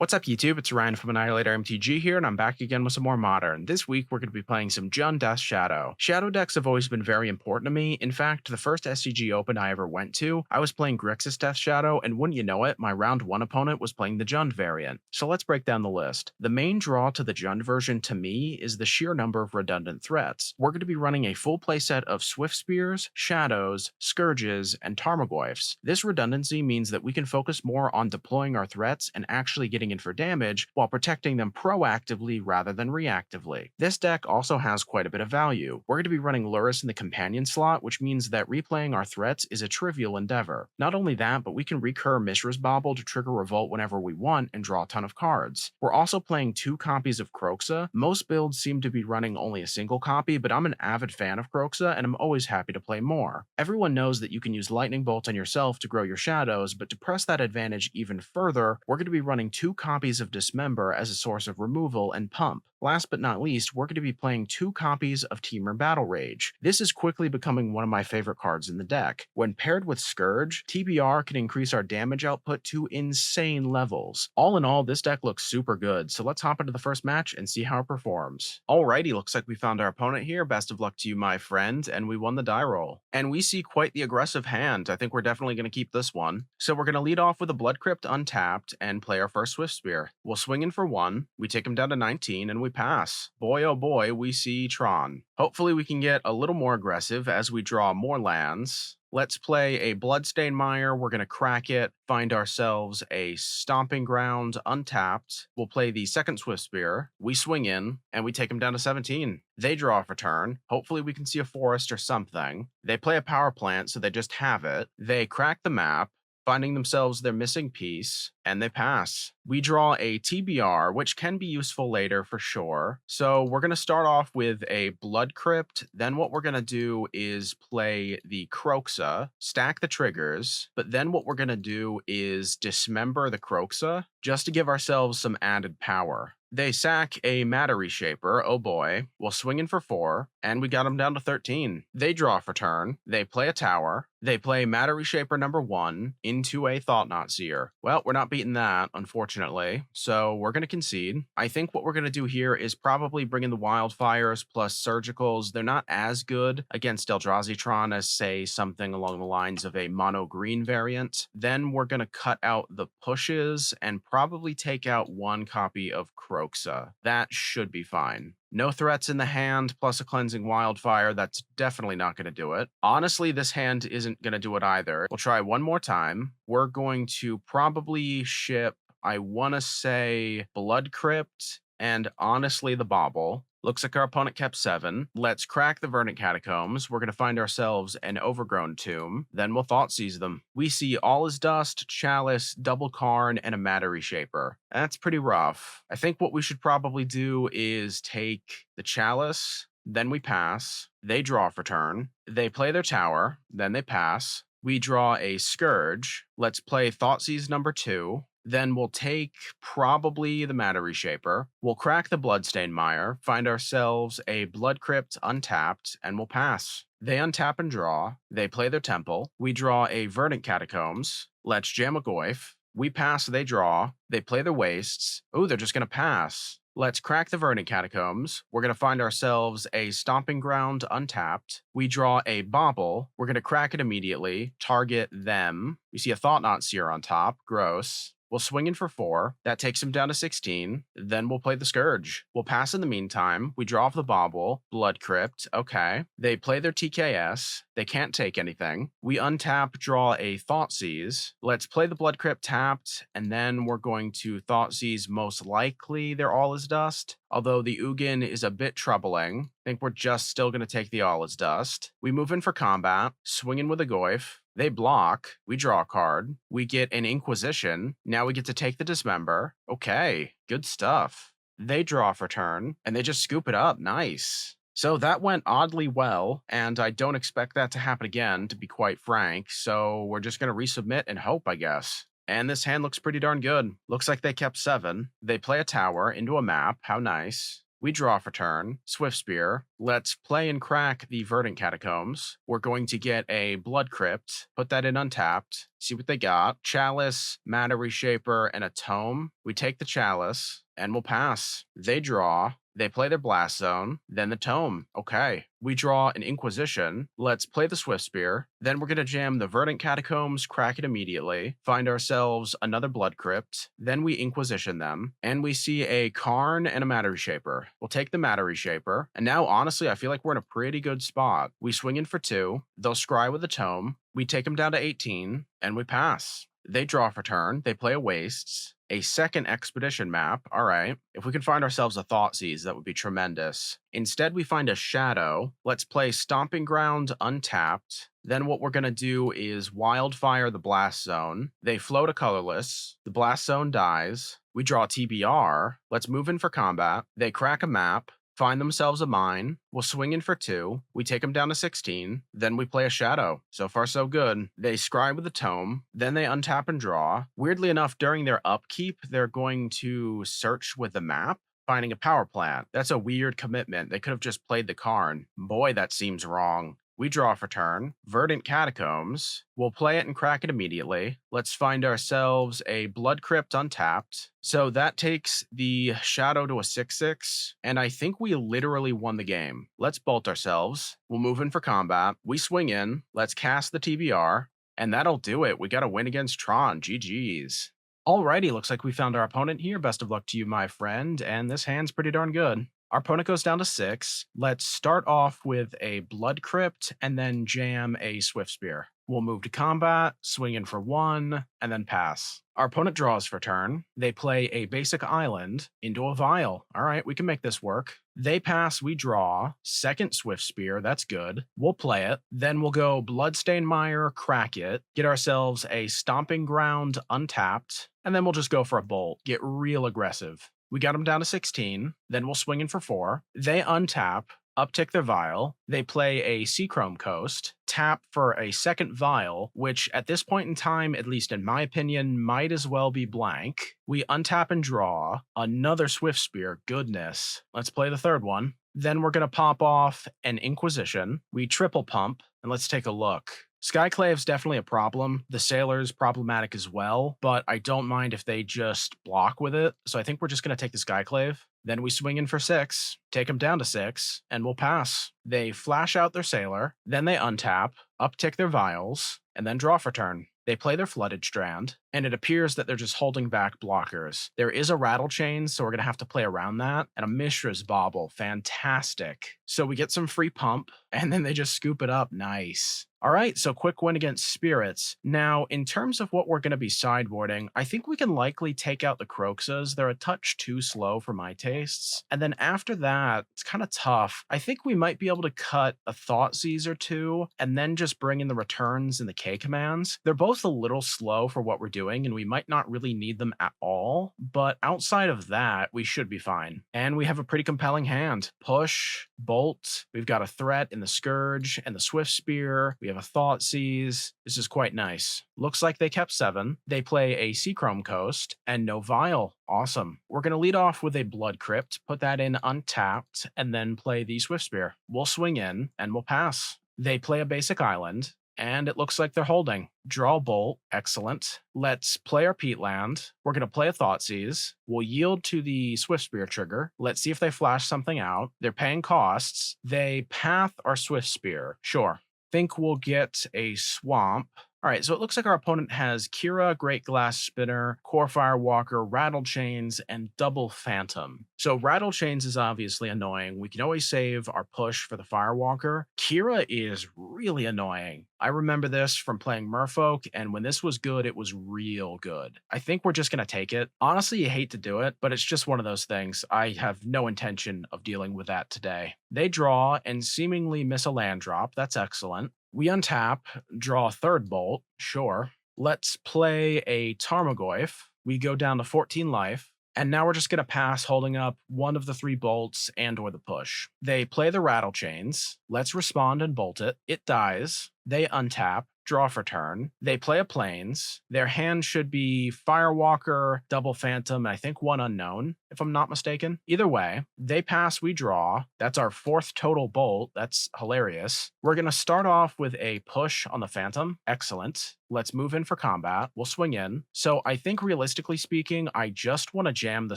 What's up YouTube, it's Ryan from AnnihilatorMTG here, and I'm back again with some more Modern. This week we're going to be playing some Jund Death Shadow. Shadow decks have always been very important to me. In fact, the first SCG Open I ever went to, I was playing Grixis Death Shadow, and wouldn't you know it, my round 1 opponent was playing the Jund variant. So let's break down the list. The main draw to the Jund version to me is the sheer number of redundant threats. We're going to be running a full playset of Swiftspears, Shadows, Scourges, and Tarmogoyfs. This redundancy means that we can focus more on deploying our threats and actually getting in for damage while protecting them proactively rather than reactively. This deck also has quite a bit of value. We're going to be running Lurrus in the companion slot, which means that replaying our threats is a trivial endeavor. Not only that, but we can recur Mishra's Bauble to trigger Revolt whenever we want and draw a ton of cards. We're also playing 2 copies of Kroxa. Most builds seem to be running only a single copy, but I'm an avid fan of Kroxa and I'm always happy to play more. Everyone knows that you can use Lightning Bolt on yourself to grow your shadows, but to press that advantage even further, we're going to be running 2 copies of Dismember as a source of removal and pump. Last but not least, we're going to be playing 2 copies of Temur Battle Rage. This is quickly becoming one of my favorite cards in the deck. When paired with Scourge, TBR can increase our damage output to insane levels. All in all, this deck looks super good, so let's hop into the first match and see how it performs. Alrighty, looks like we found our opponent here. Best of luck to you, my friend, and we won the die roll. And we see quite the aggressive hand. I think we're definitely going to keep this one. So we're going to lead off with a Blood Crypt untapped and play our first Swiftspear. We'll swing in for 1, we take him down to 19, and we pass. Boy oh boy, we see Tron. Hopefully we can get a little more aggressive as we draw more lands. Let's play a Bloodstained Mire. We're going to crack it, find ourselves a Stomping Ground untapped. We'll play the second Swiftspear. We swing in, and we take them down to 17. They draw for turn. Hopefully we can see a forest or something. They play a power plant, so they just have it. They crack the map, finding themselves their missing piece, and they pass. We draw a TBR, which can be useful later for sure. So we're going to start off with a Blood Crypt. Then what we're going to do is play the Kroxa, stack the triggers, but then what we're going to do is dismember the Kroxa just to give ourselves some added power. They sack a Matter Reshaper, oh boy. We'll swing in for 4, and we got them down to 13. They draw for turn, they play a tower, they play Matter Reshaper number 1 into a Thoughtseize. Well, we're not beating that, unfortunately, so we're going to concede. I think what we're going to do here is probably bring in the Wildfires plus Surgicals. They're not as good against Eldrazi as, say, something along the lines of a mono-green variant. Then we're going to cut out the pushes and probably take out 1 copy of Kroxa. That should be fine. No threats in the hand, plus a Cleansing Wildfire. That's definitely not going to do it. Honestly, this hand isn't going to do it either. We'll try one more time. We're going to probably ship, I want to say, Blood Crypt and honestly the Bauble. Looks like our opponent kept 7. Let's crack the Verdant Catacombs. We're going to find ourselves an Overgrown Tomb. Then we'll Thoughtseize them. We see All is Dust, Chalice, Double Karn, and a Matter Reshaper. That's pretty rough. I think what we should probably do is take the Chalice, then we pass. They draw for turn. They play their tower, then they pass. We draw a Scourge. Let's play Thoughtseize number 2. Then we'll take probably the Matter Reshaper. We'll crack the Bloodstained Mire, find ourselves a Blood Crypt untapped, and we'll pass. They untap and draw. They play their temple. We draw a Verdant Catacombs. Let's jam a Goyf. We pass, they draw. They play their wastes. Oh, they're just going to pass. Let's crack the Verdant Catacombs. We're going to find ourselves a Stomping Ground untapped. We draw a Bauble. We're going to crack it immediately. Target them. We see a Thoughtseize on top. Gross. We'll swing in for 4. That takes him down to 16. Then we'll play the Scourge. We'll pass in the meantime. We draw off the Bauble. Blood Crypt. Okay. They play their TKS. They can't take anything. We untap, draw a Thoughtseize. Let's play the Blood Crypt tapped, and then we're going to Thoughtseize most likely their All is Dust. Although the Ugin is a bit troubling. I think we're just still going to take the All is Dust. We move in for combat, swing in with a Goyf. They block, we draw a card, we get an Inquisition, now we get to take the Dismember. Okay, good stuff. They draw for turn, and they just scoop it up, nice. So that went oddly well, and I don't expect that to happen again, to be quite frank, so we're just going to resubmit and hope, I guess. And this hand looks pretty darn good. Looks like they kept 7. They play a tower into a map, how nice. we draw for turn, Swiftspear. Let's play and crack the Verdant Catacombs. We're going to get a Blood Crypt, put that in untapped, see what they got. Chalice, Matter Reshaper, and a Tome. We take the Chalice, and we'll pass. They draw. They play their Blast Zone, then the Tome. Okay. We draw an Inquisition. Let's play the Swiftspear. Then we're going to jam the Verdant Catacombs, crack it immediately, find ourselves another Blood Crypt. Then we Inquisition them, and we see a Karn and a Matter Reshaper. We'll take the Matter Reshaper, and now honestly, I feel like we're in a pretty good spot. We swing in for 2. They'll scry with a Tome. We take them down to 18, and we pass. They draw for turn. They play a Wastes. A second Expedition map. All right. If we can find ourselves a Thoughtseize, that would be tremendous. Instead, we find a Shadow. Let's play Stomping Ground untapped. Then what we're going to do is Wildfire the Blast Zone. They float a colorless. The Blast Zone dies. We draw TBR. Let's move in for combat. They crack a map. Find themselves a mine. We'll swing in for 2. We take them down to 16. Then we play a Shadow. So far, so good. They scry with a Tome. Then they untap and draw. Weirdly enough, during their upkeep, they're going to search with the map, finding a power plant. That's a weird commitment. They could have just played the Karn. Boy, that seems wrong. We draw for turn. Verdant Catacombs. We'll play it and crack it immediately. Let's find ourselves a Blood Crypt untapped. So that takes the Shadow to a 6/6, and I think we literally won the game. Let's bolt ourselves. We'll move in for combat. We swing in. Let's cast the TBR, and that'll do it. We got a win against Tron. GG's. Alrighty, looks like we found our opponent here. Best of luck to you, my friend, and this hand's pretty darn good. Our opponent goes down to 6. Let's start off with a Blood Crypt and then jam a Swiftspear. We'll move to combat, swing in for 1, and then pass. Our opponent draws for turn. They play a basic island into a vial. All right, we can make this work. They pass, we draw. Second Swiftspear, that's good. We'll play it. Then we'll go Bloodstained Mire, crack it, get ourselves a Stomping Ground untapped, and then we'll just go for a bolt. Get real aggressive. We got them down to 16. Then we'll swing in for 4. They untap, uptick their vial. They play a Seachrome Coast, tap for a second vial, which at this point in time, at least in my opinion, might as well be blank. We untap and draw. Another Swiftspear. Goodness. Let's play the third one. Then we're going to pop off an Inquisition. We triple pump, and let's take a look. Skyclaves definitely a problem. The Sailor's problematic as well, but I don't mind if they just block with it. So I think we're just going to take the Skyclave. Then we swing in for 6, take them down to 6, and we'll pass. They flash out their Sailor, then they untap, uptick their vials, and then draw for turn. They play their Flooded Strand, and it appears that they're just holding back blockers. There is a Rattle Chain, so we're going to have to play around that, and a Mishra's Bauble. Fantastic. So we get some free pump, and then they just scoop it up. Nice. All right, so quick win against Spirits. Now, in terms of what we're going to be sideboarding, I think we can likely take out the Kroxas. They're a touch too slow for my tastes. And then after that, it's kind of tough. I think we might be able to cut a Thoughtseize or 2, and then just bring in the returns and the K commands. They're both a little slow for what we're doing, and we might not really need them at all. But outside of that, we should be fine. And we have a pretty compelling hand. Push, bolt. We've got a threat in the Scourge and the Swiftspear. We have a Thoughtseize. This is quite nice. Looks like they kept 7. They play a Seachrome Coast and no Vial. Awesome. We're going to lead off with a Blood Crypt, put that in untapped, and then play the Swiftspear. We'll swing in and we'll pass. They play a basic island, and it looks like they're holding. Draw bolt. Excellent. Let's play our Peatland. We're going to play a Thoughtseize. We'll yield to the Swiftspear trigger. Let's see if they flash something out. They're paying costs. They path our Swiftspear. Sure. Think we'll get a swamp. All right, so it looks like our opponent has Kira, Great Glass Spinner, Core Firewalker, Rattle Chains, and Double Phantom. So Rattle Chains is obviously annoying. We can always save our push for the Firewalker. Kira is really annoying. I remember this from playing Merfolk, and when this was good, it was real good. I think we're just going to take it. Honestly, you hate to do it, but it's just one of those things. I have no intention of dealing with that today. They draw and seemingly miss a land drop. That's excellent. We untap, draw a third bolt, sure. Let's play a Tarmogoyf. We go down to 14 life, and now we're just going to pass holding up one of the 3 bolts and or the push. They play the Rattle Chains. Let's respond and bolt it. It dies. They untap, draw for turn. They play a Plains. Their hand should be Firewalker, Double Phantom, and I think 1 unknown. if I'm not mistaken. Either way, they pass, we draw. That's our 4th total bolt. That's hilarious. We're going to start off with a push on the Phantom. Excellent. Let's move in for combat. We'll swing in. So I think realistically speaking, I just want to jam the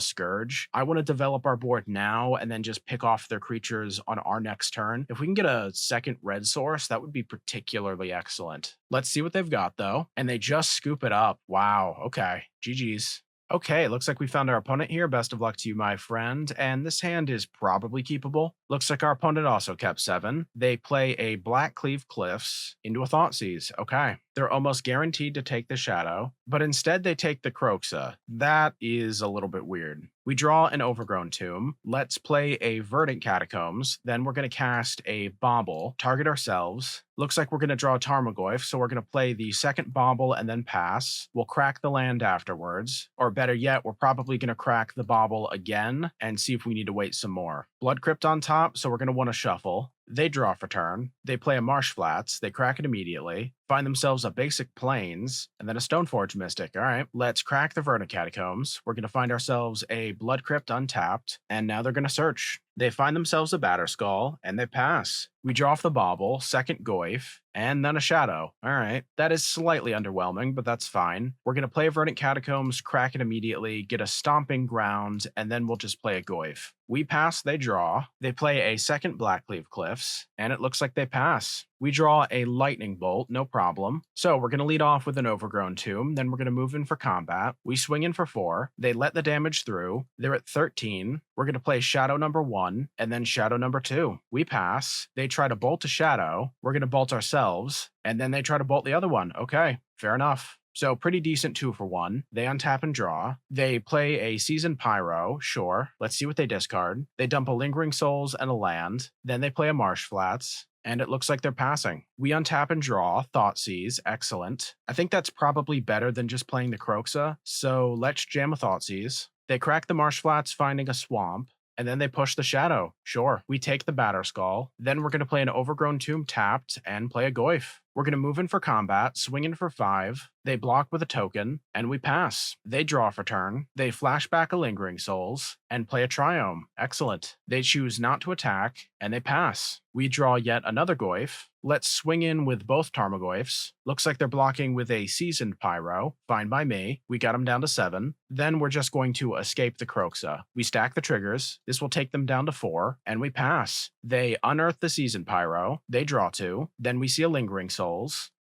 Scourge. I want to develop our board now and then just pick off their creatures on our next turn. If we can get a second red source, that would be particularly excellent. Let's see what they've got though. And they just scoop it up. Wow. Okay. GG's. Okay, looks like we found our opponent here. Best of luck to you, my friend. And this hand is probably keepable. Looks like our opponent also kept 7. They play a Black Cleave Cliffs into a Thoughtseize. Okay. They're almost guaranteed to take the Shadow, but instead they take the Kroxa. That is a little bit weird. We draw an Overgrown Tomb. Let's play a Verdant Catacombs. Then we're going to cast a Bauble, target ourselves. Looks like we're going to draw Tarmogoyf, so we're going to play the second Bauble and then pass. We'll crack the land afterwards. Or better yet, we're probably going to crack the Bauble again and see if we need to wait some more. Blood Crypt on top, so we're going to want to shuffle. They draw for turn. They play a Marsh Flats. They crack it immediately. Find themselves a basic Plains, and then a Stoneforge Mystic. All right, let's crack the Verdant Catacombs. We're going to find ourselves a Blood Crypt untapped, and now they're going to search. They find themselves a Batterskull, and they pass. We draw off the Bauble, second Goyf, and then a Shadow. All right, that is slightly underwhelming, but that's fine. We're going to play a Verdant Catacombs, crack it immediately, get a Stomping Ground, and then we'll just play a Goyf. We pass, they draw. They play a second Blackcleave Cliffs, and it looks like they pass. We draw a Lightning Bolt, no problem. So we're going to lead off with an Overgrown Tomb, then we're going to move in for combat. We swing in for 4. They let the damage through. They're at 13. We're going to play Shadow number 1, and then Shadow number 2. We pass. They try to bolt a Shadow. We're going to bolt ourselves, and then they try to bolt the other one. Okay, fair enough. So pretty decent 2 for 1. They untap and draw. They play a Seasoned Pyro, sure. Let's see what they discard. They dump a Lingering Souls and a land. Then they play a Marsh Flats. And it looks like they're passing. We untap and draw, Thoughtseize, excellent. I think that's probably better than just playing the Kroxa, so let's jam a Thoughtseize. They crack the Marsh Flats, finding a swamp, and then they push the Shadow. Sure, we take the Batterskull. Then we're going to play an Overgrown Tomb tapped and play a Goyf. We're going to move in for combat, swing in for 5. They block with a token, and we pass. They draw for turn. They flash back a Lingering Souls, and play a Triome. Excellent. They choose not to attack, and they pass. We draw yet another Goyf. Let's swing in with both Tarmogoyfs. Looks like they're blocking with a Seasoned Pyro. Fine by me. We got them down to 7. Then we're just going to escape the Kroxa. We stack the triggers. This will take them down to 4, and we pass. They unearth the Seasoned Pyro. They draw 2. Then we see a Lingering Souls.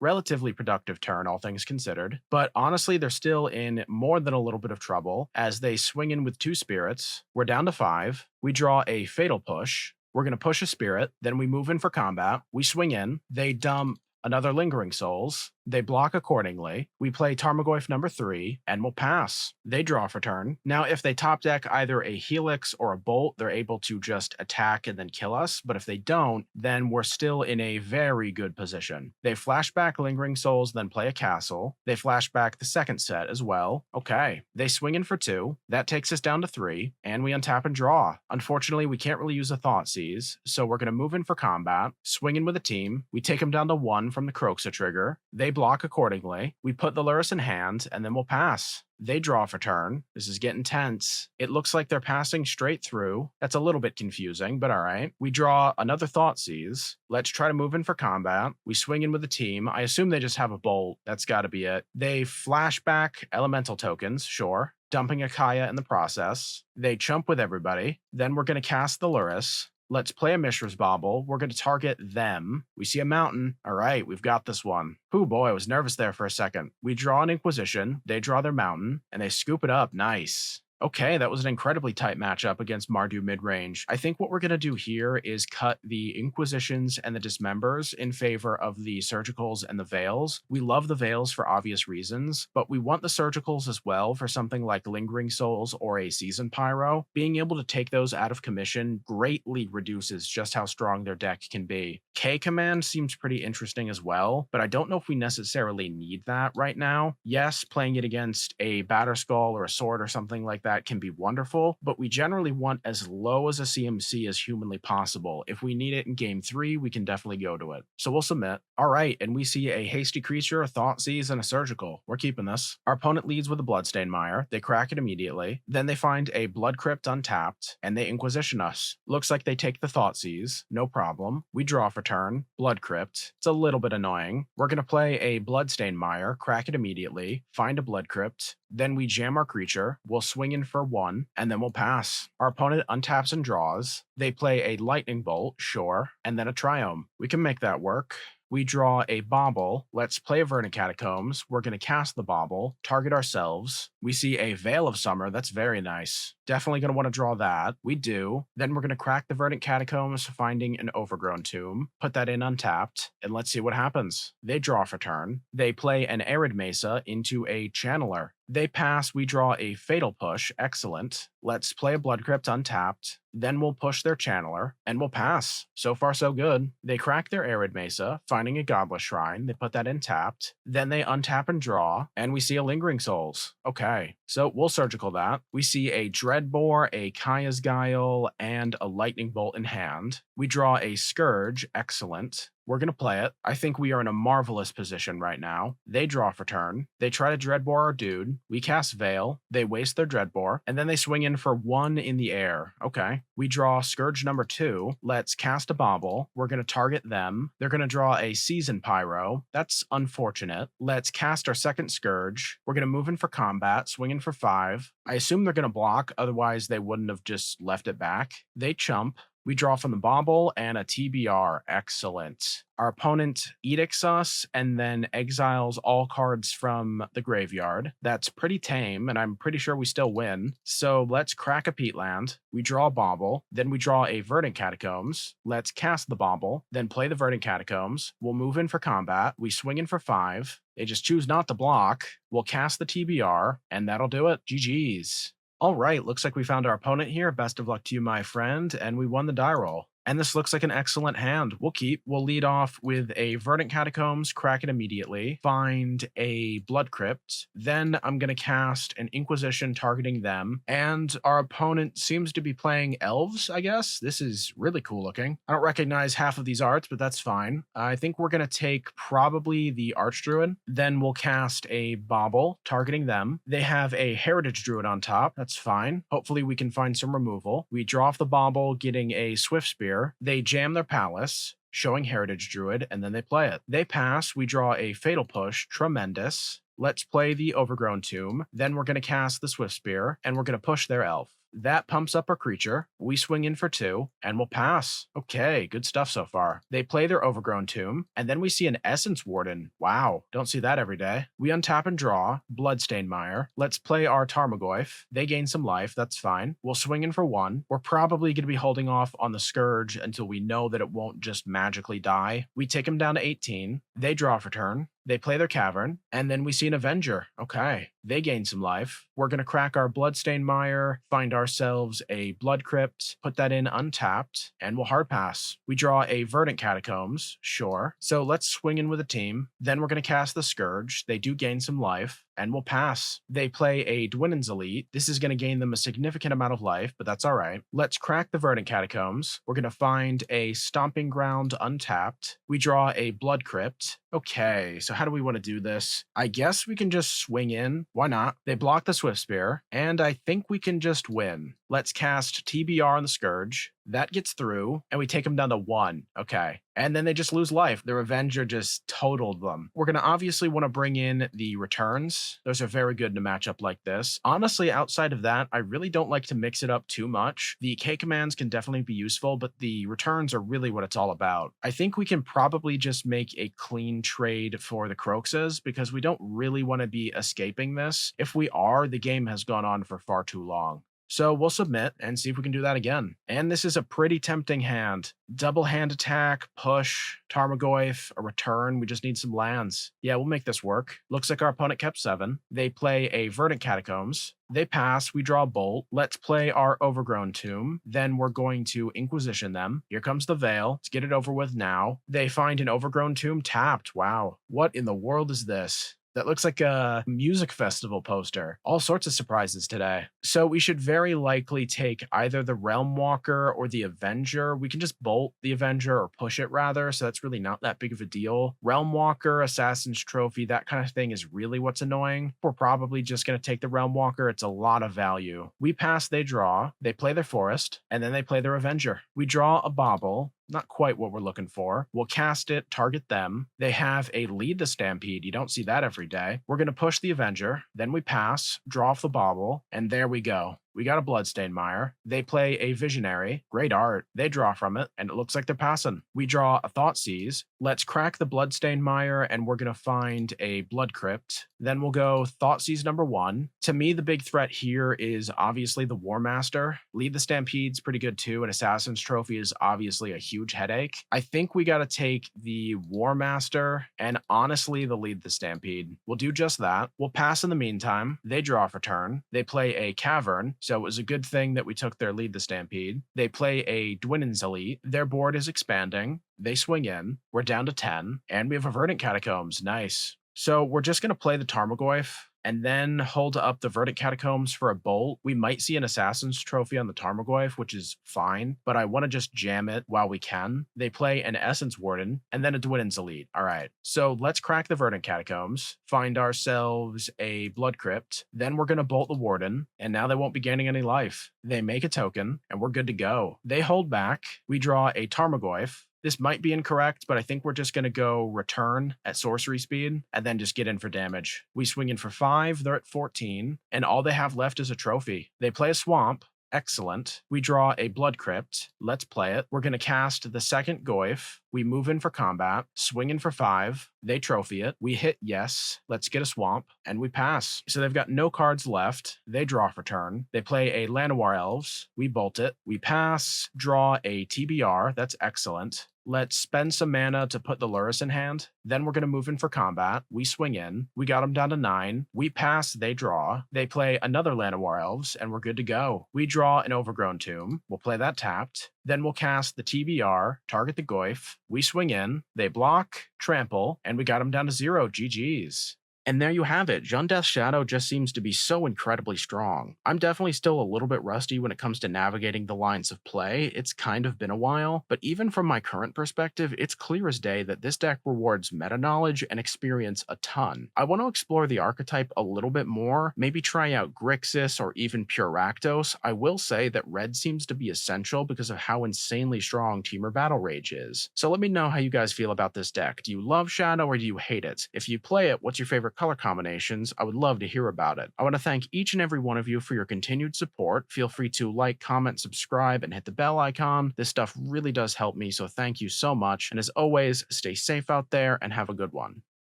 Relatively productive turn, all things considered. But honestly, they're still in more than a little bit of trouble as they swing in with 2 spirits. We're down to 5. We draw a Fatal Push. We're going to push a spirit. Then we move in for combat. We swing in. They dump another Lingering Souls. They block accordingly. We play Tarmogoyf number 3, and we'll pass. They draw for turn. Now, if they top deck either a Helix or a Bolt, they're able to just attack and then kill us. But if they don't, then we're still in a very good position. They flash back Lingering Souls, then play a Castle. They flash back the second set as well. Okay. They swing in for 2. That takes us down to 3, and we untap and draw. Unfortunately, we can't really use a Thoughtseize, so we're going to move in for combat, swing in with a team. We take them down to 1 from the Kroxa trigger. They block accordingly. We put the Lurrus in hand, and then we'll pass. They draw for turn. This is getting tense. It looks like they're passing straight through. That's a little bit confusing, but all right. We draw another Thoughtseize. Let's try to move in for combat. We swing in with a team. I assume they just have a Bolt. That's got to be it. They flash back elemental tokens, sure, dumping a Kaya in the process. They chump with everybody. Then we're going to cast the Lurrus. Let's play a Mishra's Bauble. We're going to target them. We see a mountain. All right, we've got this one. Ooh, boy, I was nervous there for a second. We draw an Inquisition. They draw their mountain, and they scoop it up. Nice. Okay, that was an incredibly tight matchup against Mardu midrange. I think what we're going to do here is cut the Inquisitions and the Dismembers in favor of the Surgicals and the Veils. We love the Veils for obvious reasons, but we want the Surgicals as well for something like Lingering Souls or a Seasoned Pyro. Being able to take those out of commission greatly reduces just how strong their deck can be. K-Command seems pretty interesting as well, but I don't know if we necessarily need that right now. Yes, playing it against a Batterskull or a Sword or something like that can be wonderful, but we generally want as low as a CMC as humanly possible. If we need it in game 3, we can definitely go to it. So we'll submit. All right, and we see a hasty creature, a Thoughtseize, and a surgical. We're keeping this. Our opponent leads with a Bloodstained Mire. They crack it immediately. Then they find a Blood Crypt untapped, and they Inquisition us. Looks like they take the Thoughtseize. No problem. We draw for turn. Blood Crypt. It's a little bit annoying. We're going to play a Bloodstained Mire, crack it immediately, find a Blood Crypt. Then we jam our creature. We'll swing in for 1, and then we'll pass. Our opponent untaps and draws. They play a Lightning Bolt, sure, and then a Triome. We can make that work. We draw a Bauble. Let's play a Verdant Catacombs. We're going to cast the Bauble, target ourselves. We see a Veil of Summer. That's very nice. Definitely going to want to draw that. We do. Then we're going to crack the Verdant Catacombs, finding an Overgrown Tomb. Put that in untapped, and let's see what happens. They draw for turn. They play an Arid Mesa into a Channeler. They pass, we draw a Fatal Push. Excellent. Let's play a Blood Crypt untapped. Then we'll push their Channeler, and we'll pass. So far, so good. They crack their Arid Mesa, finding a Goblet Shrine. They put that in tapped. Then they untap and draw, and we see a Lingering Souls. Okay, so we'll surgical that. We see a Dreadbore, a Kaya's Guile, and a Lightning Bolt in hand. We draw a Scourge. Excellent. We're going to play it. I think we are in a marvelous position right now. They draw for turn. They try to Dreadbore our dude. We cast Veil. They waste their Dreadbore. And then they swing in for 1 in the air. Okay. We draw Scourge number 2. Let's cast a Bauble. We're going to target them. They're going to draw a Season Pyro. That's unfortunate. Let's cast our second Scourge. We're going to move in for combat, swing in for 5. I assume they're going to block. Otherwise, they wouldn't have just left it back. They chump. We draw from the Bauble and a TBR. Excellent. Our opponent edicts us and then exiles all cards from the graveyard. That's pretty tame, and I'm pretty sure we still win. So let's crack a Peatland. We draw a Bauble. Then we draw a Verdant Catacombs. Let's cast the Bauble, then play the Verdant Catacombs. We'll move in for combat. We swing in for 5. They just choose not to block. We'll cast the TBR, and that'll do it. GG's. All right, looks like we found our opponent here. Best of luck to you, my friend, and we won the die roll. And this looks like an excellent hand. We'll keep. We'll lead off with a Verdant Catacombs, crack it immediately, find a Blood Crypt. Then I'm going to cast an Inquisition targeting them. And our opponent seems to be playing elves, I guess. This is really cool looking. I don't recognize half of these arts, but that's fine. I think we're going to take probably the Archdruid. Then we'll cast a Bauble targeting them. They have a Heritage Druid on top. That's fine. Hopefully we can find some removal. We draw off the Bauble, getting a Swiftspear. They jam their Palace, showing Heritage Druid, and then they play it. They pass, we draw a Fatal Push. Tremendous. Let's play the Overgrown Tomb. Then we're going to cast the Swiftspear, and we're going to push their elf. That pumps up our creature. We swing in for 2, and we'll pass. Okay, good stuff so far. They play their Overgrown Tomb, and then we see an Essence Warden. Wow, don't see that every day. We untap and draw, Bloodstained Mire. Let's play our Tarmogoyf. They gain some life, that's fine. We'll swing in for 1. We're probably going to be holding off on the Scourge until we know that it won't just magically die. We take them down to 18. They draw for turn. They play their Cavern, and then we see an Avenger. Okay, they gain some life. We're going to crack our Bloodstained Mire, find ourselves a Blood Crypt, put that in untapped, and we'll hard pass. We draw a Verdant Catacombs, sure. So let's swing in with a team. Then we're going to cast the Scourge. They do gain some life, and we'll pass. They play a Dwinnen's Elite. This is going to gain them a significant amount of life, but that's all right. Let's crack the Verdant Catacombs. We're going to find a Stomping Ground untapped. We draw a Blood Crypt. Okay, so how do we want to do this? I guess we can just swing in. Why not? They block the Swiftspear, and I think we can just win. Let's cast TBR on the Scourge. That gets through, and we take them down to 1. Okay. And then they just lose life. The Revenger just totaled them. We're going to obviously want to bring in the returns. Those are very good in a matchup like this. Honestly, outside of that, I really don't like to mix it up too much. The K commands can definitely be useful, but the returns are really what it's all about. I think we can probably just make a clean trade for the Kroxas because we don't really want to be escaping this. If we are, the game has gone on for far too long. So we'll submit and see if we can do that again. And this is a pretty tempting hand. Double hand attack, push, Tarmogoyf, a return. We just need some lands. Yeah, we'll make this work. Looks like our opponent kept 7. They play a Verdant Catacombs. They pass, we draw a Bolt. Let's play our Overgrown Tomb. Then we're going to Inquisition them. Here comes the Veil. Let's get it over with now. They find an Overgrown Tomb tapped. Wow. What in the world is this? That looks like a music festival poster. All sorts of surprises today. So we should very likely take either the Realm Walker or the Avenger. We can just bolt the Avenger or push it rather, so that's really not that big of a deal. Realm Walker, Assassin's Trophy, that kind of thing is really what's annoying. We're probably just going to take the Realm Walker. It's a lot of value. We pass, they draw, they play their Forest, and then they play their Avenger. We draw a Bauble. Not quite what we're looking for. We'll cast it, target them. They have a Lead the Stampede. You don't see that every day. We're going to push the Avenger. Then we pass, draw off the Bauble, and there we go. We got a Bloodstained Mire. They play a Visionary. Great art. They draw from it, and it looks like they're passing. We draw a Thoughtseize. Let's crack the Bloodstained Mire, and we're going to find a Blood Crypt. Then we'll go Thoughtseize number 1. To me, the big threat here is obviously the War Master. Lead the Stampede's pretty good too, and Assassin's Trophy is obviously a huge headache. I think we got to take the War Master and honestly the Lead the Stampede. We'll do just that. We'll pass in the meantime. They draw for turn. They play a Cavern. So it was a good thing that we took their Lead the Stampede. They play a Dwinnen's Elite. Their board is expanding. They swing in. We're down to 10. And we have a Verdant Catacombs. Nice. So we're just going to play the Tarmogoyf and then hold up the Verdant Catacombs for a bolt. We might see an Assassin's Trophy on the Tarmogoyf, which is fine, but I want to just jam it while we can. They play an Essence Warden, and then a Dwinnen's Elite. All right, so let's crack the Verdant Catacombs, find ourselves a Blood Crypt, then we're going to bolt the Warden, and now they won't be gaining any life. They make a token, and we're good to go. They hold back. We draw a Tarmogoyf. This might be incorrect, but I think we're just going to go return at sorcery speed and then just get in for damage. We swing in for 5, they're at 14, and all they have left is a trophy. They play a Swamp. Excellent. We draw a Blood Crypt. Let's play it. We're going to cast the second Goyf. We move in for combat, swing in for 5. They trophy it. We hit yes. Let's get a Swamp, and we pass. So they've got no cards left. They draw for turn. They play a Llanowar Elves. We bolt it. We pass, draw a TBR. That's excellent. Let's spend some mana to put the Lurrus in hand. Then we're going to move in for combat. We swing in. We got them down to 9. We pass, they draw. They play another Llanowar Elves, and we're good to go. We draw an Overgrown Tomb. We'll play that tapped. Then we'll cast the TBR, target the Goyf. We swing in. They block, trample, and we got them down to 0. GG's. And there you have it. Jund Shadow just seems to be so incredibly strong. I'm definitely still a little bit rusty when it comes to navigating the lines of play. It's kind of been a while, but even from my current perspective, it's clear as day that this deck rewards meta knowledge and experience a ton. I want to explore the archetype a little bit more, maybe try out Grixis or even Pure Rakdos. I will say that red seems to be essential because of how insanely strong Temur Battle Rage is. So let me know how you guys feel about this deck. Do you love Shadow or do you hate it? If you play it, what's your favorite color combinations? I would love to hear about it. I want to thank each and every one of you for your continued support. Feel free to like, comment, subscribe, and hit the bell icon. This stuff really does help me, so thank you so much. And as always, stay safe out there and have a good one.